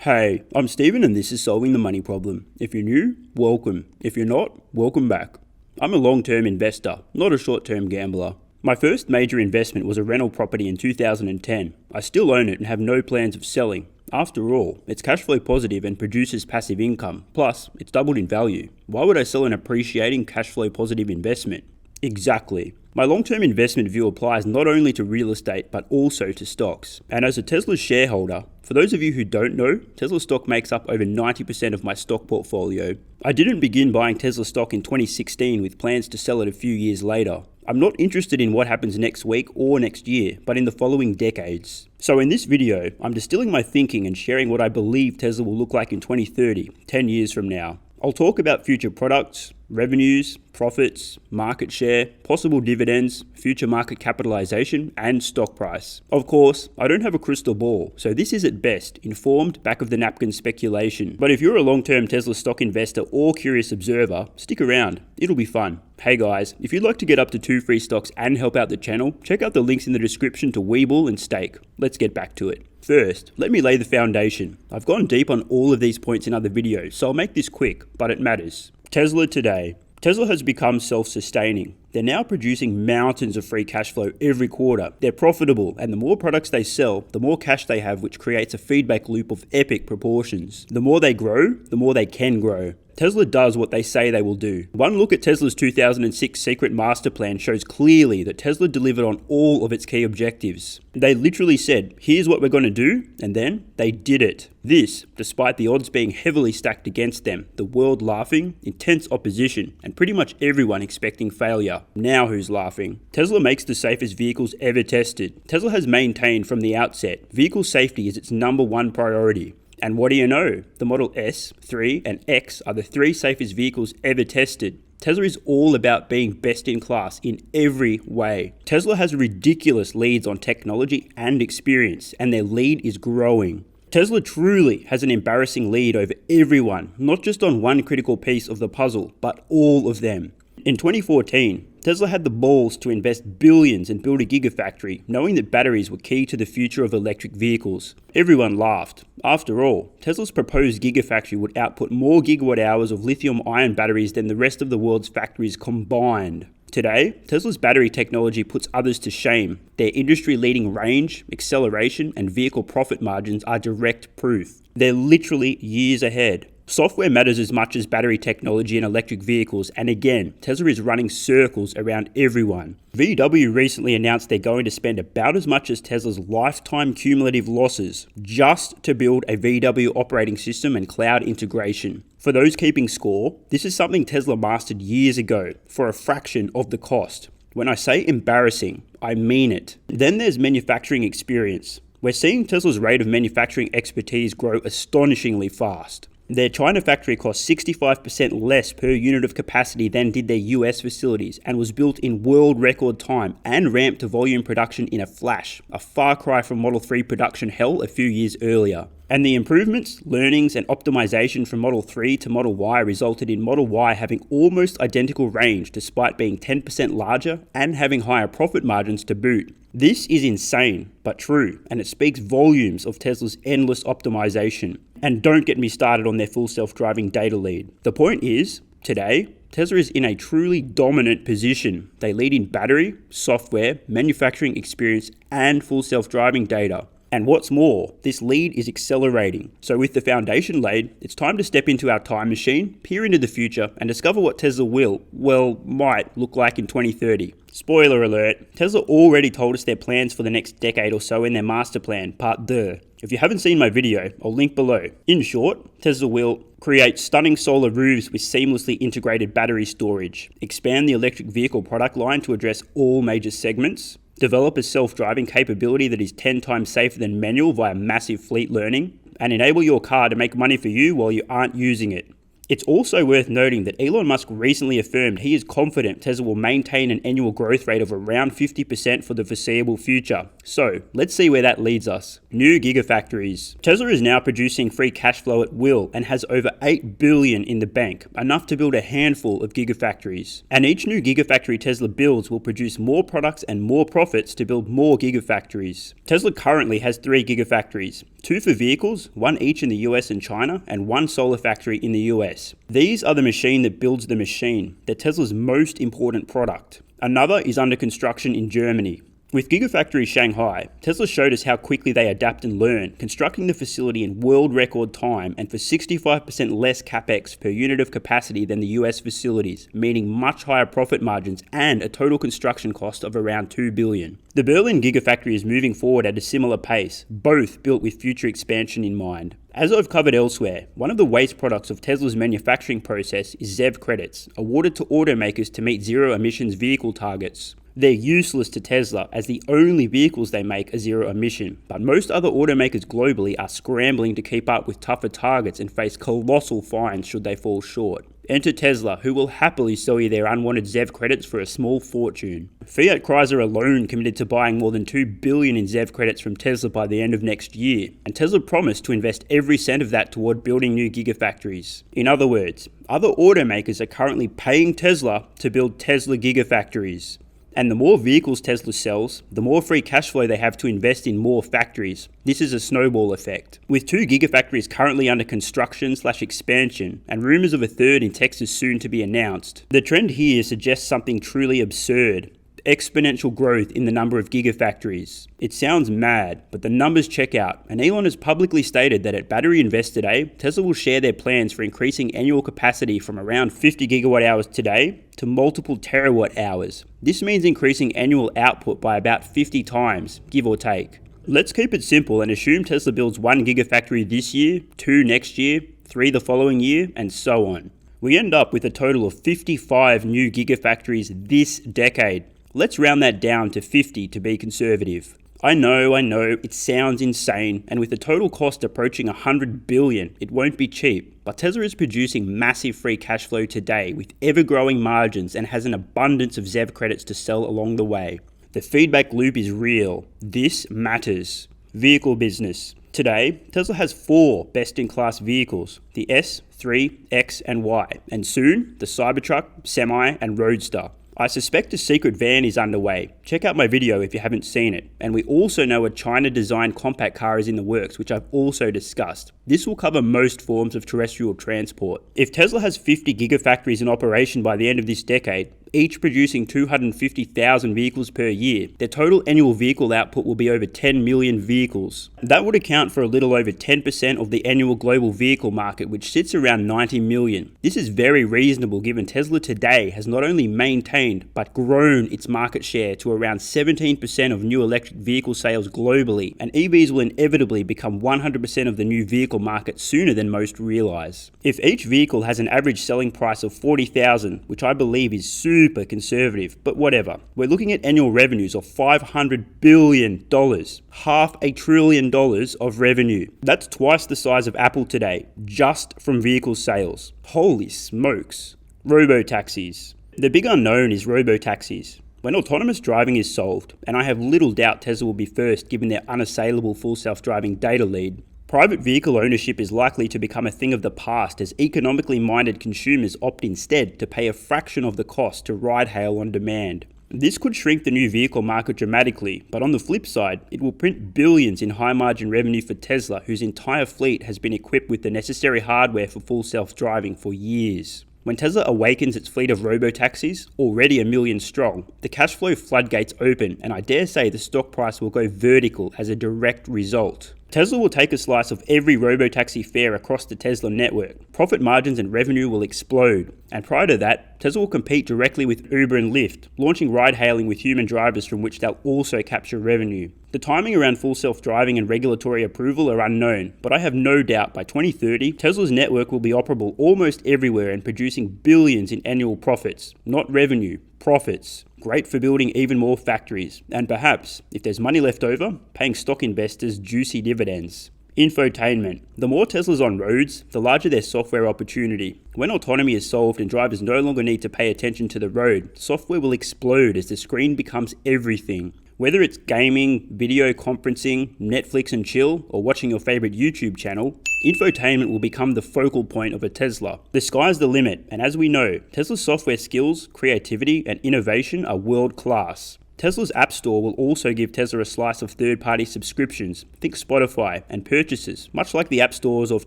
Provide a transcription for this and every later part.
Hey, I'm Steven and this is Solving the Money Problem. If you're new, welcome. If you're not, welcome back. I'm a long-term investor, not a short-term gambler. My first major investment was a rental property in 2010. I still own it and have no plans of selling. After all, it's cash flow positive and produces passive income. Plus, it's doubled in value. Why would I sell an appreciating cash flow positive investment? Exactly. My long-term investment view applies not only to real estate, but also to stocks. And as a Tesla shareholder, for those of you who don't know, Tesla stock makes up over 90% of my stock portfolio. I didn't begin buying Tesla stock in 2016 with plans to sell it a few years later. I'm not interested in what happens next week or next year, but in the following decades. So in this video, I'm distilling my thinking and sharing what I believe Tesla will look like in 2030, 10 years from now. I'll talk about future products, revenues, profits, market share, possible dividends, future market capitalization, and stock price. Of course, I don't have a crystal ball, so this is at best informed back-of-the-napkin speculation. But if you're a long-term Tesla stock investor or curious observer, stick around. It'll be fun. Hey guys, if you'd like to get up to 2 free stocks and help out the channel, check out the links in the description to WeBull and Stake. Let's get back to it. First, let me lay the foundation. I've gone deep on all of these points in other videos, so I'll make this quick, but it matters. Tesla today. Tesla has become self-sustaining. They're now producing mountains of free cash flow every quarter. They're profitable, and the more products they sell, the more cash they have, which creates a feedback loop of epic proportions. The more they grow, the more they can grow. Tesla does what they say they will do. One look at Tesla's 2006 secret master plan shows clearly that Tesla delivered on all of its key objectives. They literally said, here's what we're going to do, and then they did it. This, despite the odds being heavily stacked against them, the world laughing, intense opposition, and pretty much everyone expecting failure. Now who's laughing? Tesla makes the safest vehicles ever tested. Tesla has maintained from the outset, vehicle safety is its #1 priority. And what do you know? The Model S, 3, and X are the 3 safest vehicles ever tested. Tesla is all about being best in class in every way. Tesla has ridiculous leads on technology and experience, and their lead is growing. Tesla truly has an embarrassing lead over everyone, not just on one critical piece of the puzzle, but all of them. In 2014, Tesla had the balls to invest billions and build a gigafactory, knowing that batteries were key to the future of electric vehicles. Everyone laughed. After all, Tesla's proposed gigafactory would output more gigawatt hours of lithium-ion batteries than the rest of the world's factories combined. Today, Tesla's battery technology puts others to shame. Their industry-leading range, acceleration, and vehicle profit margins are direct proof. They're literally years ahead. Software matters as much as battery technology in electric vehicles, and again, Tesla is running circles around everyone. VW recently announced they're going to spend about as much as Tesla's lifetime cumulative losses just to build a VW operating system and cloud integration. For those keeping score, this is something Tesla mastered years ago for a fraction of the cost. When I say embarrassing, I mean it. Then there's manufacturing experience. We're seeing Tesla's rate of manufacturing expertise grow astonishingly fast. Their China factory cost 65% less per unit of capacity than did their US facilities and was built in world record time and ramped to volume production in a flash, a far cry from Model 3 production hell a few years earlier. And the improvements, learnings, and optimization from Model 3 to Model Y resulted in Model Y having almost identical range despite being 10% larger and having higher profit margins to boot. This is insane, but true, and it speaks volumes of Tesla's endless optimization. And don't get me started on their full self-driving data lead. The point is, today, Tesla is in a truly dominant position. They lead in battery, software, manufacturing experience, and full self-driving data. And what's more, this lead is accelerating. So with the foundation laid, it's time to step into our time machine, peer into the future, and discover what Tesla might look like in 2030. Spoiler alert, Tesla already told us their plans for the next decade or so in their master plan, part 2. If you haven't seen my video, I'll link below. In short, Tesla will create stunning solar roofs with seamlessly integrated battery storage, expand the electric vehicle product line to address all major segments, develop a self-driving capability that is 10 times safer than manual via massive fleet learning, and enable your car to make money for you while you aren't using it. It's also worth noting that Elon Musk recently affirmed he is confident Tesla will maintain an annual growth rate of around 50% for the foreseeable future. So, let's see where that leads us. New gigafactories. Tesla is now producing free cash flow at will and has over $8 billion in the bank, enough to build a handful of gigafactories. And each new gigafactory Tesla builds will produce more products and more profits to build more gigafactories. Tesla currently has 3 gigafactories, 2 for vehicles, 1 each in the US and China, and 1 solar factory in the US. These are the machine that builds the machine. They're Tesla's most important product. Another is under construction in Germany. With Gigafactory Shanghai, Tesla showed us how quickly they adapt and learn, constructing the facility in world record time and for 65% less capex per unit of capacity than the US facilities, meaning much higher profit margins and a total construction cost of around $2 billion. The Berlin Gigafactory is moving forward at a similar pace, both built with future expansion in mind. As I've covered elsewhere, one of the waste products of Tesla's manufacturing process is ZEV credits, awarded to automakers to meet zero emissions vehicle targets. They're useless to Tesla as the only vehicles they make are zero emission, but most other automakers globally are scrambling to keep up with tougher targets and face colossal fines should they fall short. Enter Tesla, who will happily sell you their unwanted ZEV credits for a small fortune. Fiat Chrysler alone committed to buying more than $2 billion in ZEV credits from Tesla by the end of next year, and Tesla promised to invest every cent of that toward building new gigafactories. In other words, other automakers are currently paying Tesla to build Tesla gigafactories. And the more vehicles Tesla sells, the more free cash flow they have to invest in more factories. This is a snowball effect. With 2 gigafactories currently under construction/expansion, and rumours of a third in Texas soon to be announced, the trend here suggests something truly absurd. Exponential growth in the number of gigafactories. It sounds mad, but the numbers check out, and Elon has publicly stated that at Battery Invest today, Tesla will share their plans for increasing annual capacity from around 50 gigawatt hours today to multiple terawatt hours. This means increasing annual output by about 50 times, give or take. Let's keep it simple and assume Tesla builds 1 gigafactory this year, 2 next year, 3 the following year, and so on. We end up with a total of 55 new gigafactories this decade. Let's round that down to 50 to be conservative. I know, it sounds insane, and with the total cost approaching $100 billion, it won't be cheap. But Tesla is producing massive free cash flow today with ever-growing margins and has an abundance of ZEV credits to sell along the way. The feedback loop is real. This matters. Vehicle business. Today, Tesla has 4 best-in-class vehicles, the S, 3, X, and Y, and soon, the Cybertruck, Semi, and Roadster. I suspect a secret van is underway. Check out my video if you haven't seen it. And we also know a China-designed compact car is in the works, which I've also discussed. This will cover most forms of terrestrial transport. If Tesla has 50 gigafactories in operation by the end of this decade, each producing 250,000 vehicles per year, their total annual vehicle output will be over 10 million vehicles. That would account for a little over 10% of the annual global vehicle market, which sits around 90 million. This is very reasonable given Tesla today has not only maintained but grown its market share to around 17% of new electric vehicle sales globally, and EVs will inevitably become 100% of the new vehicle market sooner than most realize. If each vehicle has an average selling price of $40,000, which I believe is super conservative, but whatever. We're looking at annual revenues of $500 billion, $500 billion of revenue. That's twice the size of Apple today, just from vehicle sales. Holy smokes. Robo-taxis. The big unknown is robo-taxis. When autonomous driving is solved, and I have little doubt Tesla will be first given their unassailable full self-driving data lead, private vehicle ownership is likely to become a thing of the past as economically minded consumers opt instead to pay a fraction of the cost to ride-hail on demand. This could shrink the new vehicle market dramatically, but on the flip side, it will print billions in high-margin revenue for Tesla, whose entire fleet has been equipped with the necessary hardware for full self-driving for years. When Tesla awakens its fleet of robo-taxis, already 1 million strong, the cash flow floodgates open, and I dare say the stock price will go vertical as a direct result. Tesla will take a slice of every robo-taxi fare across the Tesla network. Profit margins and revenue will explode. And prior to that, Tesla will compete directly with Uber and Lyft, launching ride-hailing with human drivers from which they'll also capture revenue. The timing around full self-driving and regulatory approval are unknown, but I have no doubt by 2030, Tesla's network will be operable almost everywhere and producing billions in annual profits, not revenue, profits. Great for building even more factories, and perhaps, if there's money left over, paying stock investors juicy dividends. Infotainment. The more Teslas on roads, the larger their software opportunity. When autonomy is solved and drivers no longer need to pay attention to the road, software will explode as the screen becomes everything. Whether it's gaming, video conferencing, Netflix and chill, or watching your favorite YouTube channel, infotainment will become the focal point of a Tesla. The sky's the limit, and as we know, Tesla's software skills, creativity, and innovation are world-class. Tesla's App Store will also give Tesla a slice of third-party subscriptions, think Spotify, and purchases, much like the app stores of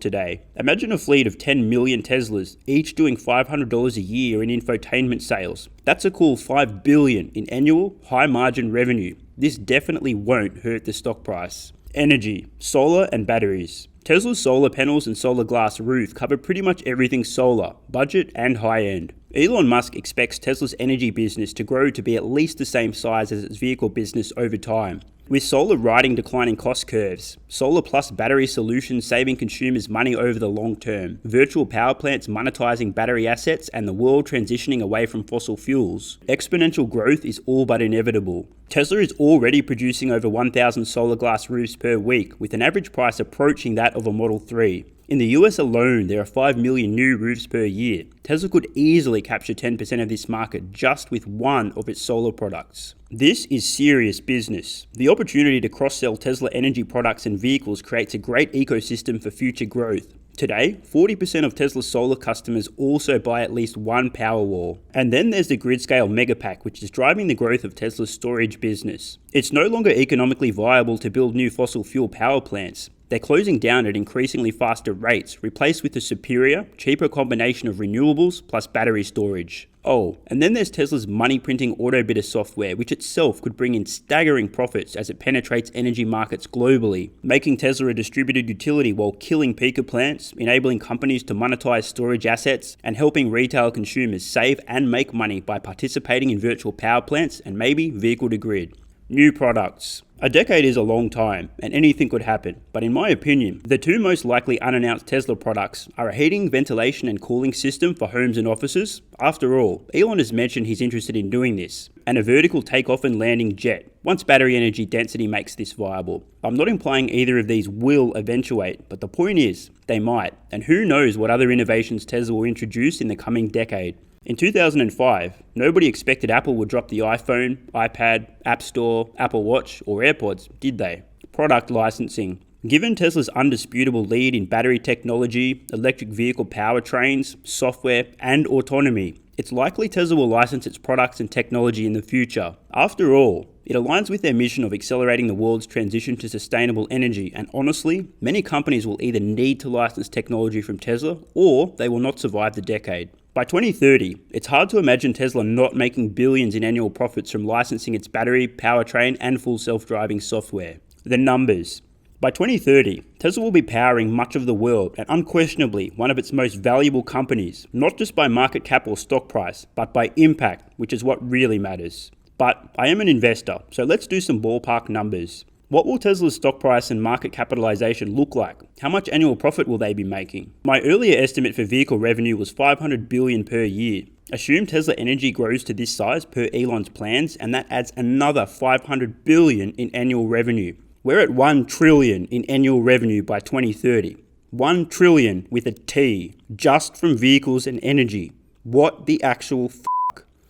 today. Imagine a fleet of 10 million Teslas, each doing $500 a year in infotainment sales. That's a cool $5 billion in annual, high-margin revenue. This definitely won't hurt the stock price. Energy, solar, and batteries. Tesla's solar panels and solar glass roof cover pretty much everything solar, budget and high-end. Elon Musk expects Tesla's energy business to grow to be at least the same size as its vehicle business over time. With solar riding declining cost curves, solar plus battery solutions saving consumers money over the long term, virtual power plants monetizing battery assets, and the world transitioning away from fossil fuels, exponential growth is all but inevitable. Tesla is already producing over 1,000 solar glass roofs per week, with an average price approaching that of a Model 3. In the US alone, there are 5 million new roofs per year. Tesla could easily capture 10% of this market just with one of its solar products. This is serious business. The opportunity to cross-sell Tesla energy products and vehicles creates a great ecosystem for future growth. Today, 40% of Tesla's solar customers also buy at least one Powerwall. And then there's the grid-scale Megapack, which is driving the growth of Tesla's storage business. It's no longer economically viable to build new fossil fuel power plants. They're closing down at increasingly faster rates, replaced with a superior, cheaper combination of renewables plus battery storage. Oh, and then there's Tesla's money-printing autobidder software, which itself could bring in staggering profits as it penetrates energy markets globally, making Tesla a distributed utility while killing peaker plants, enabling companies to monetize storage assets, and helping retail consumers save and make money by participating in virtual power plants and maybe vehicle-to-grid. New products. A decade is a long time, and anything could happen, but in my opinion, the two most likely unannounced Tesla products are a heating, ventilation, and cooling system for homes and offices. After all, Elon has mentioned he's interested in doing this, and a vertical takeoff and landing jet, once battery energy density makes this viable. I'm not implying either of these will eventuate, but the point is, they might, and who knows what other innovations Tesla will introduce in the coming decade. In 2005, nobody expected Apple would drop the iPhone, iPad, App Store, Apple Watch, or AirPods, did they? Product licensing. Given Tesla's undisputable lead in battery technology, electric vehicle powertrains, software, and autonomy, it's likely Tesla will license its products and technology in the future. After all, it aligns with their mission of accelerating the world's transition to sustainable energy, and honestly, many companies will either need to license technology from Tesla, or they will not survive the decade. By 2030, it's hard to imagine Tesla not making billions in annual profits from licensing its battery, powertrain, and full self-driving software. The numbers. By 2030, Tesla will be powering much of the world and unquestionably one of its most valuable companies, not just by market cap or stock price, but by impact, which is what really matters. But I am an investor, so let's do some ballpark numbers. What will Tesla's stock price and market capitalization look like? How much annual profit will they be making? My earlier estimate for vehicle revenue was $500 billion per year. Assume Tesla Energy grows to this size per Elon's plans, and that adds another $500 billion in annual revenue. We're at $1 trillion in annual revenue by 2030. $1 trillion with a T, just from vehicles and energy. What the actual f***?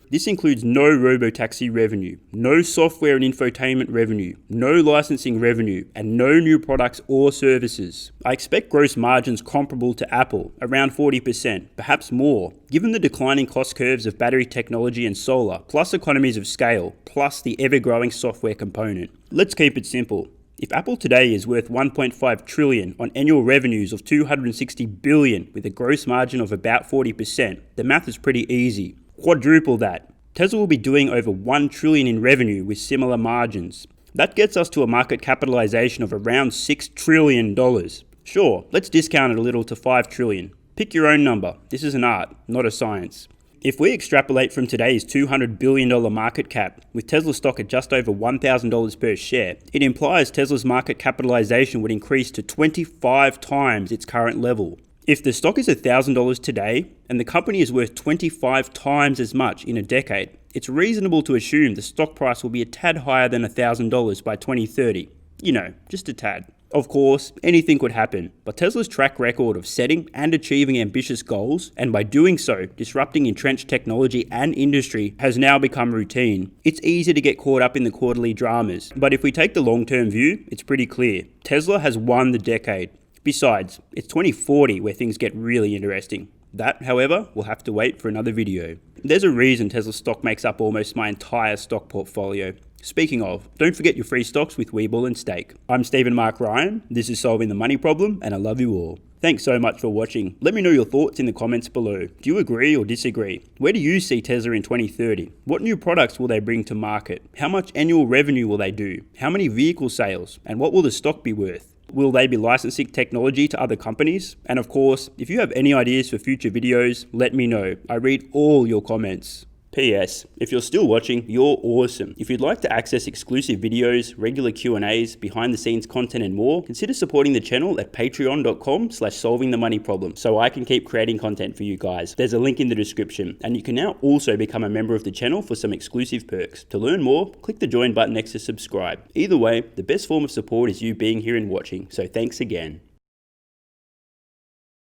This includes no robotaxi revenue, no software and infotainment revenue, no licensing revenue, and no new products or services. I expect gross margins comparable to Apple, around 40%, perhaps more, given the declining cost curves of battery technology and solar, plus economies of scale, plus the ever-growing software component. Let's keep it simple. If Apple today is worth $1.5 trillion on annual revenues of $260 billion with a gross margin of about 40%, the math is pretty easy. Quadruple that. Tesla will be doing over $1 trillion in revenue with similar margins. That gets us to a market capitalization of around $6 trillion. Sure, let's discount it a little to $5 trillion. Pick your own number. This is an art, not a science. If we extrapolate from today's $200 billion market cap, with Tesla stock at just over $1,000 per share, it implies Tesla's market capitalization would increase to 25 times its current level. If the stock is $1,000 today, and the company is worth 25 times as much in a decade, it's reasonable to assume the stock price will be a tad higher than $1,000 by 2030. You know, just a tad. Of course, anything could happen, but Tesla's track record of setting and achieving ambitious goals, and by doing so, disrupting entrenched technology and industry, has now become routine. It's easy to get caught up in the quarterly dramas, but if we take the long-term view, it's pretty clear. Tesla has won the decade. Besides, it's 2040 where things get really interesting. That, however, will have to wait for another video. There's a reason Tesla stock makes up almost my entire stock portfolio. Speaking of, don't forget your free stocks with WeBull and Stake. I'm Stephen Mark Ryan, this is Solving the Money Problem, and I love you all. Thanks so much for watching. Let me know your thoughts in the comments below. Do you agree or disagree? Where do you see Tesla in 2030? What new products will they bring to market? How much annual revenue will they do? How many vehicle sales? And what will the stock be worth? Will they be licensing technology to other companies? And of course, if you have any ideas for future videos, let me know. I read all your comments. P.S. If you're still watching, you're awesome. If you'd like to access exclusive videos, regular Q&As, behind the scenes content and more, consider supporting the channel at patreon.com/solvingthemoneyproblem so I can keep creating content for you guys. There's a link in the description, and you can now also become a member of the channel for some exclusive perks. To learn more, click the join button next to subscribe. Either way, the best form of support is you being here and watching, so thanks again.